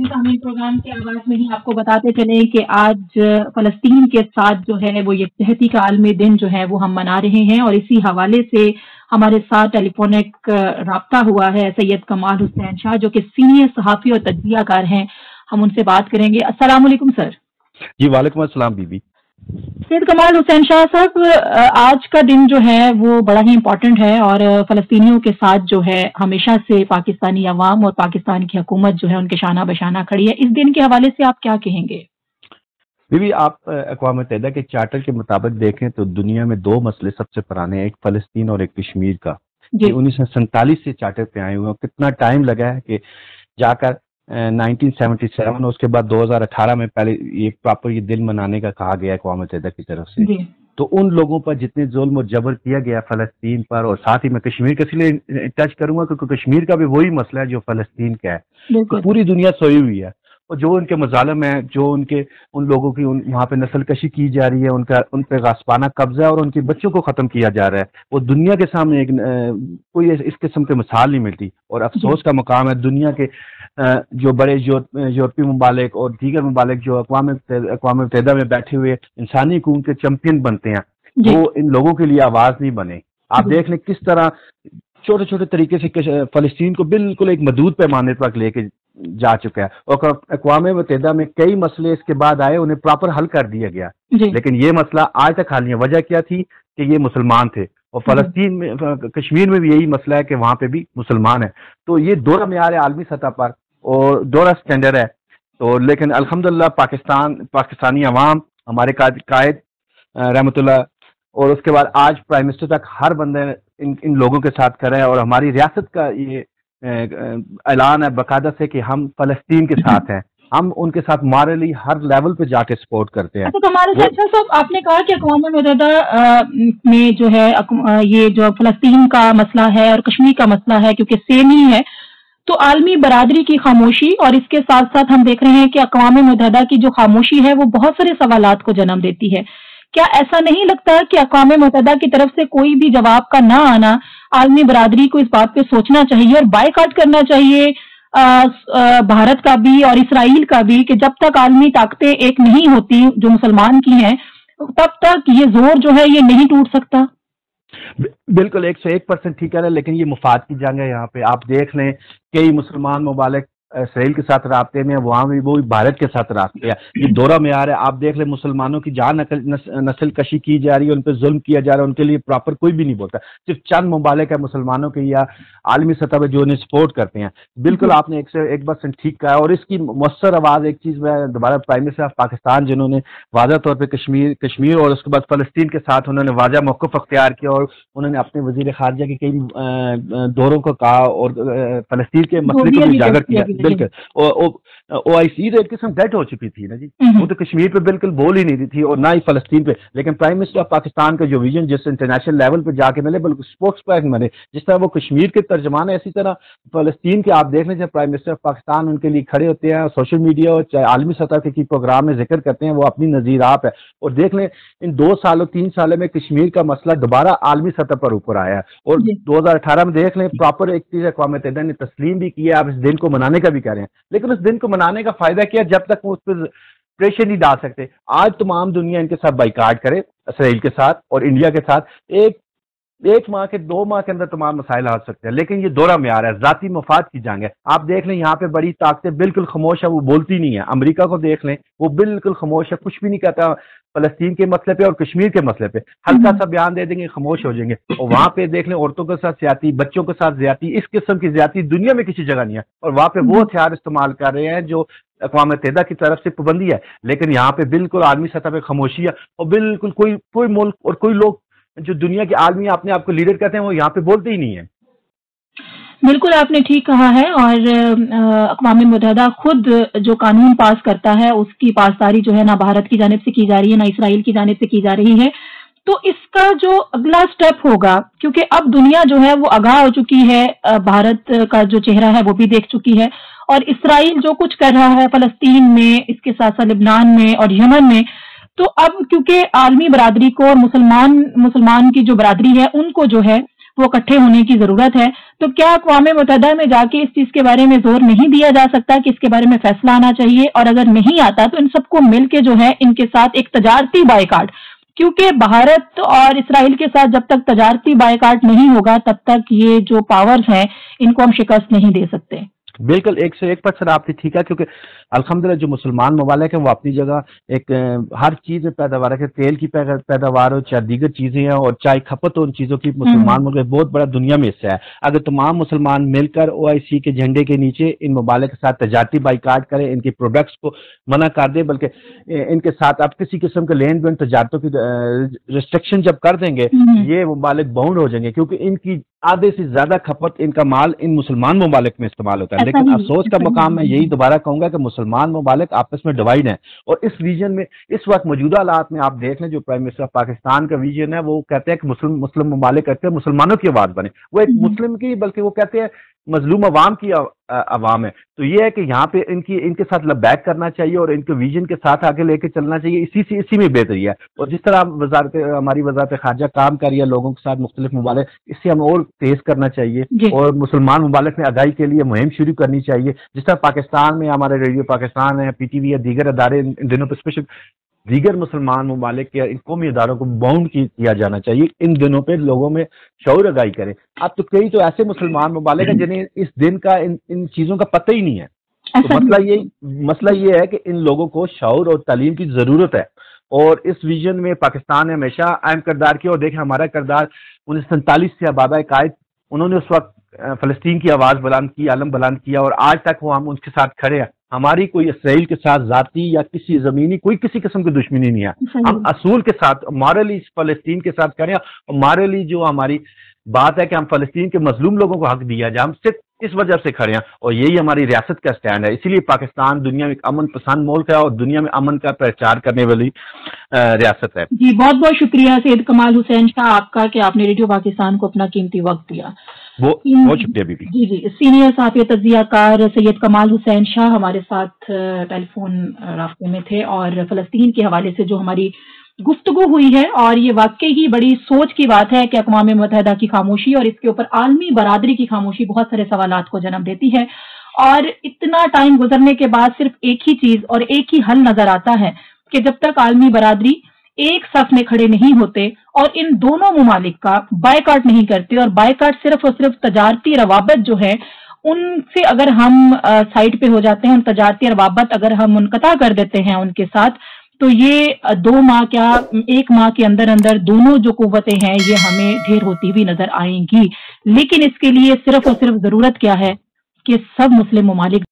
जी सामने प्रोग्राम की आवाज में ही आपको बताते चले कि आज फलस्तीन के साथ जो है वो यकजहती का आलमी दिन जो है वो हम मना रहे हैं, और इसी हवाले से हमारे साथ टेलीफोनिक राब्ता हुआ है सैयद कमाल हुसैन शाह, जो कि सीनियर सहाफ़ी और तजज़ियाकार हैं। हम उनसे बात करेंगे। अस्सलाम वालेकुम सर। जी वालेकुम अस्सलाम बीबी। सैयद कमाल हुसैन शाह साहब, आज का दिन जो है वो बड़ा ही इम्पोर्टेंट है, और फलस्तीनियों के साथ जो है हमेशा से पाकिस्तानी अवाम और पाकिस्तान की हुकूमत जो है उनके शाना बशाना खड़ी है। इस दिन के हवाले से आप क्या कहेंगे? बीबी, आप अक़वाम मुत्तहिदा के चार्टर के मुताबिक देखें तो दुनिया में दो मसले सबसे पुराने हैं, एक फ़लस्तीन और एक कश्मीर का। 1947 से चार्टर पे आए हुए हैं। कितना टाइम लगा है कि जाकर 1977 उसके बाद 2018 में पहले ये प्रॉपर ये दिन मनाने का कहा गया अक़वाम मुत्तहिदा की तरफ से। तो उन लोगों पर जितने जुल्म और जबर किया गया फ़लस्तीन पर, और साथ ही मैं कश्मीर का इसलिए टच करूंगा क्योंकि कश्मीर का भी वही मसला है जो फ़लस्तीन का है। तो पूरी दुनिया सोई हुई है, और जो उनके मजालम है, जो उन लोगों की वहाँ पे नस्ल कशी की जा रही है, उन पे गास्पाना कब्जा और उनके बच्चों को ख़त्म किया जा रहा है, वो दुनिया के सामने कोई इस किस्म की मिसाल नहीं मिलती। और अफसोस का मकाम है दुनिया के जो बड़े यूरोपीय ममालिक और दीगर ममालिक जो अक़वाम मुत्तहिदा में बैठे हुए इंसानी हकूक़ के चैंपियन बनते हैं, वो इन लोगों के लिए आवाज़ नहीं बने। आप देख लें किस तरह छोटे छोटे तरीके से फ़लस्तीन को बिल्कुल एक मदूद पैमाने तक लेके जा चुका है, और अक़वाम मुत्तहिदा में कई मसले इसके बाद आए, उन्हें प्रॉपर हल कर दिया गया, लेकिन ये मसला आज तक हल नहीं है। वजह क्या थी कि ये मुसलमान थे, और फ़लस्तीन में, कश्मीर में भी यही मसला है कि वहाँ पे भी मुसलमान है। तो ये दोहरा मेयार है आलमी सतह पर, और दोहरा स्टैंडर्ड है। तो लेकिन अल्हम्दुलिल्लाह पाकिस्तानी अवाम, हमारे कायद रहमतुल्लाह, और उसके बाद आज प्राइम मिनिस्टर तक हर बंदे इन लोगों के साथ खड़ा है, और हमारी रियासत का ये ऐलान है बाकायदा से कि हम फलस्तीन के साथ हैं, हम उनके साथ मॉरली हर लेवल पे जाके सपोर्ट करते हैं। तो कमाल साहब, आपने कहा कि अक़वाम मुत्तहिदा में जो है ये जो फलस्तीन का मसला है और कश्मीर का मसला है क्योंकि सेम ही है, तो आलमी बरादरी की खामोशी, और इसके साथ साथ हम देख रहे हैं कि अक़वाम मुत्तहिदा की जो खामोशी है वो बहुत सारे सवालात को जन्म देती है। क्या ऐसा नहीं लगता कि अक़वाम मुत्तहिदा की तरफ से कोई भी जवाब का ना आना आलमी बरादरी को इस बात पे सोचना चाहिए और बायकॉट करना चाहिए, भारत का भी और इसराइल का भी, कि जब तक आलमी ताकतें एक नहीं होती जो मुसलमान की हैं, तब तक ये जोर जो है ये नहीं टूट सकता? बिल्कुल 101% ठीक है, लेकिन ये मुफाद की जंग है। यहाँ पे आप देख लें कई मुसलमान ममालिक इसराइल के साथ रास्ते में, वहाँ भी वो भारत के साथ रास्ते है। ये दोहरा मेयार है। आप देख ले मुसलमानों की जहाँ नस्ल कशी की जा रही है, उन पर जुल्म किया जा रहा है, उनके लिए प्रॉपर कोई भी नहीं बोलता। सिर्फ चंद ममालिक है मुसलमानों के या आलमी सतह पर जो उन्हें सपोर्ट करते हैं। बिल्कुल आपने 101% ठीक कहा, और इसकी मौसर आवाज़ एक चीज़ में दोबारा प्राइम मिनिस्टर ऑफ पाकिस्तान जिन्होंने वाज़ा तौर पर कश्मीर और उसके बाद फ़लस्तीन के साथ उन्होंने वाज़ा मौक़िफ़ अख्तियार किया, और उन्होंने अपने वज़ीर ख़ारिजा के कई दौरों को कहा और फ़लस्तीन के मसले को भी उजागर किया। बिल्कुल OIC तो एक किस्म डेड हो चुकी थी ना जी, वो तो कश्मीर पे बिल्कुल बोल ही नहीं रही थी और ना ही फलस्तीन पे। लेकिन प्राइम मिनिस्टर ऑफ पाकिस्तान का जो विजन जिस इंटरनेशनल लेवल पे जाके मिले, बल्कि स्पोक्स पर्सन बने, जिस तरह वो कश्मीर के तर्जमान है, इसी तरह फलस्तीन के आप देख लें जब प्राइम मिनिस्टर ऑफ पाकिस्तान उनके लिए खड़े होते हैं, सोशल मीडिया और चाहे आलमी सतह के प्रोग्राम में जिक्र करते हैं, वो अपनी नज़ीर आप है। और देख लें इन 2 सालों 3 सालों में कश्मीर का मसला दोबारा आलमी सतह पर ऊपर आया है, और 2018 में देख लें प्रॉपर एक चीज़ अक़वाम मुत्तहिदा ने तस्लीम भी की है, आप इस दिन को मनाने का भी कह रहे हैं, लेकिन उस दिन को मनाने का फायदा क्या जब तक वो उस पर प्रेशर नहीं डाल सकते। आज तमाम दुनिया इनके साथ बाइकाट करे, इसराइल के साथ और इंडिया के साथ, एक माह के 2 माह के अंदर तमाम मसाइल आ सकते हैं, लेकिन ये दोहरा मेयार है, जाती मफाद की जंग है। आप देख लें यहाँ पे बड़ी ताकतें बिल्कुल खामोश है, वो बोलती नहीं है। अमेरिका को देख लें, वो बिल्कुल खामोश है, कुछ भी नहीं कहता फलस्तीन के मसले पे और कश्मीर के मसले पे, हल्का सा बयान दे देंगे, खामोश हो जाएंगे। और वहाँ पे देख लें औरतों के साथ ज्यादती, बच्चों के साथ ज्यादती, इस किस्म की ज्यादती दुनिया में किसी जगह नहीं है, और वहाँ पे वो हथियार इस्तेमाल कर रहे हैं जो अक़वाम मुत्तहिदा की तरफ से पाबंदी है। लेकिन यहाँ पे बिल्कुल आलमी सतह पे खामोशी है, और बिल्कुल कोई मुल्क और कोई लोग जो दुनिया के आलमी अपने आप को लीडर कहते हैं वो यहाँ पे बोलते ही नहीं है। बिल्कुल आपने ठीक कहा है, और अक़वाम मुत्तहिदा खुद जो कानून पास करता है उसकी पासदारी जो है ना भारत की जानिब से की जा रही है ना इसराइल की जानिब से की जा रही है। तो इसका जो अगला स्टेप होगा, क्योंकि अब दुनिया जो है वो आगाह हो चुकी है, भारत का जो चेहरा है वो भी देख चुकी है, और इसराइल जो कुछ कर रहा है फलस्तीन में, इसके साथ साथ लिबनान में और यमन में, तो अब क्योंकि आलमी बरादरी को और मुसलमान की जो बरादरी है उनको जो है وہ اکٹھے ہونے کی ضرورت ہے. تو کیا اقوام متحدہ میں جا کے اس چیز کے بارے میں زور نہیں دیا جا سکتا کہ اس کے بارے میں فیصلہ آنا چاہیے؟ اور اگر نہیں آتا تو ان سب کو مل کے جو ہے ان کے ساتھ ایک تجارتی بائیکاٹ، کیونکہ بھارت اور اسرائیل کے ساتھ جب تک تجارتی بائیکاٹ نہیں ہوگا تب تک یہ جو پاورز ہیں ان کو ہم شکست نہیں دے سکتے. بالکل 101% آپ نے ٹھیک ہے، کیونکہ الحمدللہ جو مسلمان ممالک ہیں وہ اپنی جگہ ایک ہر چیز پیداوار ہے، تیل کی پیداوار ہو، چاہے دیگر چیزیں ہیں اور چاہے کھپت ہو، ان چیزوں کی مسلمان ملک بہت بڑا دنیا میں حصہ ہے. اگر تمام مسلمان مل کر OIC کے جھنڈے کے نیچے ان ممالک کے ساتھ تجارتی بائیکاٹ کریں، ان کی پروڈکٹس کو منع کر دیں، بلکہ ان کے ساتھ اب کسی قسم کے لین دین تجارتوں کی ریسٹرکشن جب کر دیں گے یہ ممالک باؤنڈ ہو جائیں گے، کیونکہ ان کی آدھے سے زیادہ کھپت ان کا مال ان مسلمان ممالک میں استعمال ہوتا ہے. لیکن افسوس کا مقام میں یہی دوبارہ کہوں گا کہ مسلمان ممالک آپس میں ڈیوائڈ ہیں، اور اس ریجن میں اس وقت موجودہ حالات میں آپ دیکھ لیں جو پرائم منسٹر پاکستان کا ویژن ہے وہ کہتے ہیں کہ مسلم ممالک کہتے ہیں مسلمانوں کی آواز بنے. وہ ایک مسلم کی بلکہ وہ کہتے ہیں مظلوم عوام کی عوام ہے. تو یہ ہے کہ یہاں پہ ان کے ساتھ بیک کرنا چاہیے اور ان کے ویژن کے ساتھ آگے لے کے چلنا چاہیے. اسی میں بہتری ہے. اور جس طرح ہماری وزارت خارجہ کام کر رہی ہے لوگوں کے ساتھ مختلف ممالک، اس سے ہم اور تیز کرنا چاہیے اور مسلمان ممالک میں آگاہی کے لیے مہم شروع کرنی چاہیے. جس طرح پاکستان میں ہمارے ریڈیو پاکستان ہے، PTV ہے، دیگر ادارے ان دنوں پہ اسپیشل دیگر مسلمان ممالک کے ان قومی اداروں کو باؤنڈ کیا جانا چاہیے. ان دنوں پہ لوگوں میں شعور آگاہی کریں. اب تو کئی تو ایسے مسلمان ممالک ہیں جنہیں اس دن کا ان چیزوں کا پتہ ہی نہیں ہے. تو مسئلہ یہ ہے کہ ان لوگوں کو شعور اور تعلیم کی ضرورت ہے، اور اس ویژن میں پاکستان نے ہمیشہ اہم کردار کیا. اور دیکھیں ہمارا کردار 1947 سے بابا قائد، انہوں نے اس وقت فلسطین کی آواز بلند کی، علم بلند کیا، اور آج تک وہ ہم ان کے ساتھ کھڑے ہیں. ہماری کوئی اسرائیل کے ساتھ ذاتی یا کسی زمینی کسی قسم کی دشمنی نہیں ہے. ہم اصول کے ساتھ مارلی فلسطین کے ساتھ کھڑے ہیں، اور مارلی جو ہماری بات ہے کہ ہم فلسطین کے مظلوم لوگوں کو حق دیا جائے، ہم صرف اس وجہ سے کھڑے ہیں، اور یہی ہماری ریاست کا سٹینڈ ہے. اسی لیے پاکستان دنیا میں ایک امن پسند ملک ہے اور دنیا میں امن کا پرچار کرنے والی ریاست ہے. جی بہت بہت شکریہ سید کمال حسین شاہ آپ کا کہ آپ نے ریڈیو پاکستان کو اپنا قیمتی وقت دیا. بہت شکریہ بی بی. جی سینئر صحافی تجزیہ کار سید کمال حسین شاہ ہمارے ساتھ ٹیلی فون رابطے میں تھے، اور فلسطین کے حوالے سے جو ہماری گفتگو ہوئی ہے، اور یہ واقعی ہی بڑی سوچ کی بات ہے کہ اقوام متحدہ کی خاموشی اور اس کے اوپر عالمی برادری کی خاموشی بہت سارے سوالات کو جنم دیتی ہے. اور اتنا ٹائم گزرنے کے بعد صرف ایک ہی چیز اور ایک ہی حل نظر آتا ہے کہ جب تک عالمی برادری ایک صف میں کھڑے نہیں ہوتے اور ان دونوں ممالک کا بائیکاٹ نہیں کرتے، اور بائیکاٹ صرف اور صرف تجارتی روابط جو ہے ان سے اگر ہم سائڈ پہ ہو جاتے ہیں، ان تجارتی روابط اگر ہم منقطع کر دیتے ہیں ان کے ساتھ، تو یہ 2 ماہ کیا 1 ماہ کے اندر دونوں جو قوتیں ہیں یہ ہمیں ڈھیر ہوتی ہوئی نظر آئیں گی. لیکن اس کے لیے صرف اور صرف ضرورت کیا ہے کہ سب مسلم ممالک